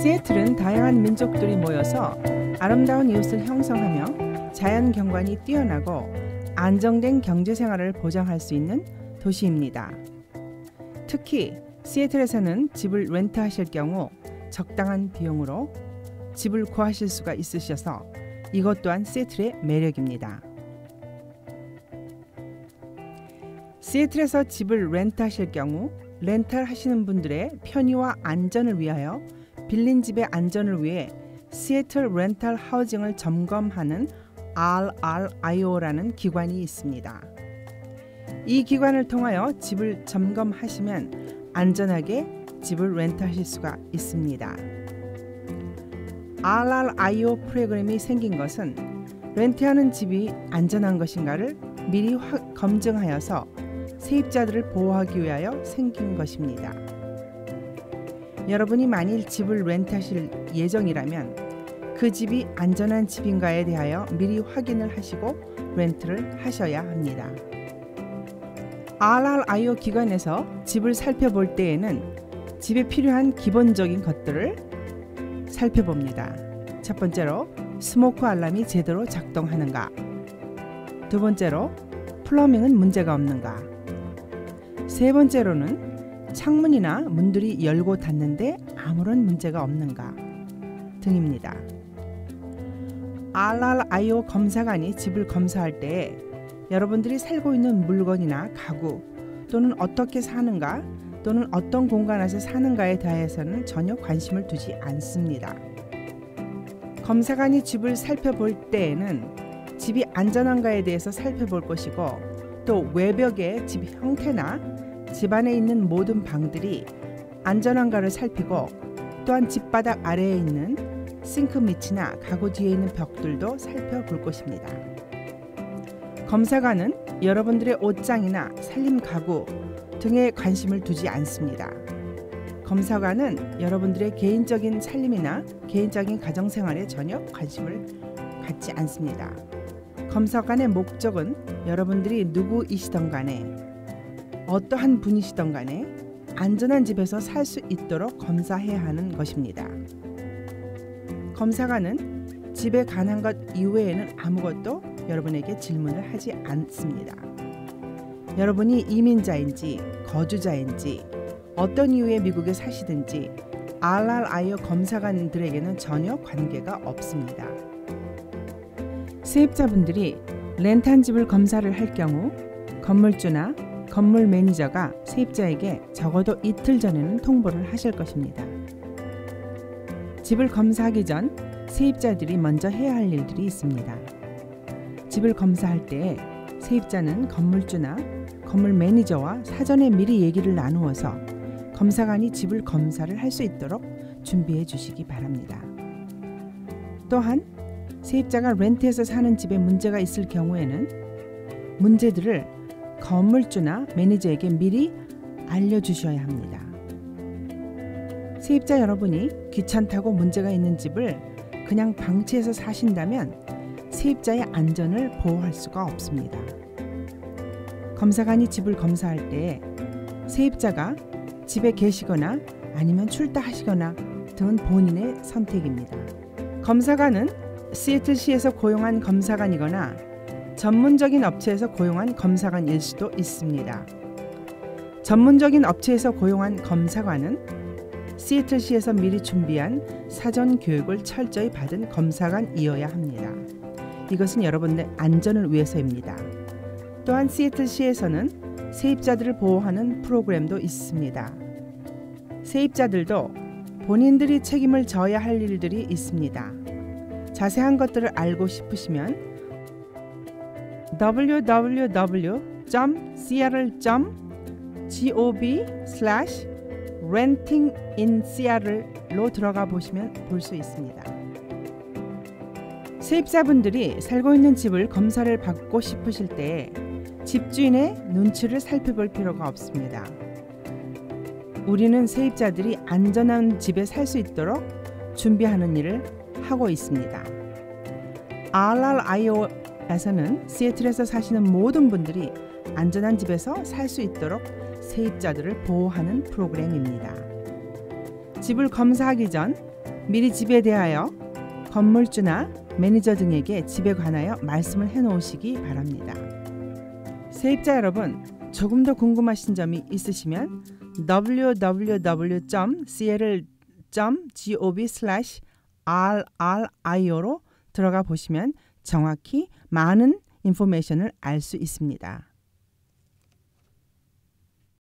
시애틀은 다양한 민족들이 모여서 아름다운 이웃을 형성하며 자연 경관이 뛰어나고 안정된 경제 생활을 보장할 수 있는 도시입니다. 특히 시애틀에서는 집을 렌트하실 경우 적당한 비용으로 집을 구하실 수가 있으셔서 이것 또한 시애틀의 매력입니다. 시애틀에서 집을 렌트하실 경우 렌탈 하시는 분들의 편의와 안전을 위하여 빌린 집의 안전을 위해 시애틀 렌탈 하우징을 점검하는 RRIO라는 기관이 있습니다. 이 기관을 통하여 집을 점검하시면 안전하게 집을 렌트하실 수가 있습니다. RRIO 프로그램이 생긴 것은 렌트하는 집이 안전한 것인가를 미리 검증하여서 세입자들을 보호하기 위하여 생긴 것입니다. 여러분이 만일 집을 렌트하실 예정이라면 그 집이 안전한 집인가에 대하여 미리 확인을 하시고 렌트를 하셔야 합니다. RRIO 기관에서 집을 살펴볼 때에는 집에 필요한 기본적인 것들을 살펴봅니다. 첫 번째로 스모크 알람이 제대로 작동하는가, 두 번째로 플러밍은 문제가 없는가, 세 번째로는 창문이나 문들이 열고 닫는데 아무런 문제가 없는가 등입니다. RRIO 검사관이 집을 검사할 때에 여러분들이 살고 있는 물건이나 가구 또는 어떻게 사는가 또는 어떤 공간에서 사는가에 대해서는 전혀 관심을 두지 않습니다. 검사관이 집을 살펴볼 때에는 집이 안전한가에 대해서 살펴볼 것이고 또 외벽의 집 형태나 집 안에 있는 모든 방들이 안전한가를 살피고 또한 집바닥 아래에 있는 싱크 밑이나 가구 뒤에 있는 벽들도 살펴볼 것입니다. 검사관은 여러분들의 옷장이나 살림 가구 등에 관심을 두지 않습니다. 검사관은 여러분들의 개인적인 살림이나 개인적인 가정생활에 전혀 관심을 갖지 않습니다. 검사관의 목적은 여러분들이 누구이시던 간에 어떠한 분이시던 간에 안전한 집에서 살 수 있도록 검사해야 하는 것입니다. 검사관은 집에 관한 것 이외에는 아무것도 여러분에게 질문을 하지 않습니다. 여러분이 이민자인지 거주자인지 어떤 이유에 미국에 사시든지 RRIO 검사관들에게는 전혀 관계가 없습니다. 세입자분들이 렌트한 집을 검사를 할 경우 건물주나 건물 매니저가 세입자에게 적어도 이틀 전에는 통보를 하실 것입니다. 집을 검사하기 전 세입자들이 먼저 해야 할 일들이 있습니다. 집을 검사할 때 세입자는 건물주나 건물 매니저와 사전에 미리 얘기를 나누어서 검사관이 집을 검사를 할 수 있도록 준비해 주시기 바랍니다. 또한 세입자가 렌트해서 사는 집에 문제가 있을 경우에는 문제들을 건물주나 매니저에게 미리 알려주셔야 합니다. 세입자 여러분이 귀찮다고 문제가 있는 집을 그냥 방치해서 사신다면 세입자의 안전을 보호할 수가 없습니다. 검사관이 집을 검사할 때 세입자가 집에 계시거나 아니면 출타하시거나 등은 본인의 선택입니다. 검사관은 시애틀시에서 고용한 검사관이거나 전문적인 업체에서 고용한 검사관일 수도 있습니다. 전문적인 업체에서 고용한 검사관은 시애틀시에서 미리 준비한 사전 교육을 철저히 받은 검사관이어야 합니다. 이것은 여러분의 안전을 위해서입니다. 또한 시애틀시에서는 세입자들을 보호하는 프로그램도 있습니다. 세입자들도 본인들이 책임을 져야 할 일들이 있습니다. 자세한 것들을 알고 싶으시면 www.seattle.gov/rentinginseattle로 들어가 보시면 볼 수 있습니다. 세입자분들이 살고 있는 집을 검사를 받고 싶으실 때 집주인의 눈치를 살펴볼 필요가 없습니다. 우리는 세입자들이 안전한 집에 살 수 있도록 준비하는 일을 하고 있습니다. RRIO에서는 시애틀에서 사시는 모든 분들이 안전한 집에서 살 수 있도록 세입자들을 보호하는 프로그램입니다. 집을 검사하기 전 미리 집에 대하여 건물주나 매니저 등에게 집에 관하여 말씀을 해놓으시기 바랍니다. 세입자 여러분, 조금 더 궁금하신 점이 있으시면 www.cl.gov/rrio로 들어가 보시면 정확히 많은 인포메이션을 알 수 있습니다.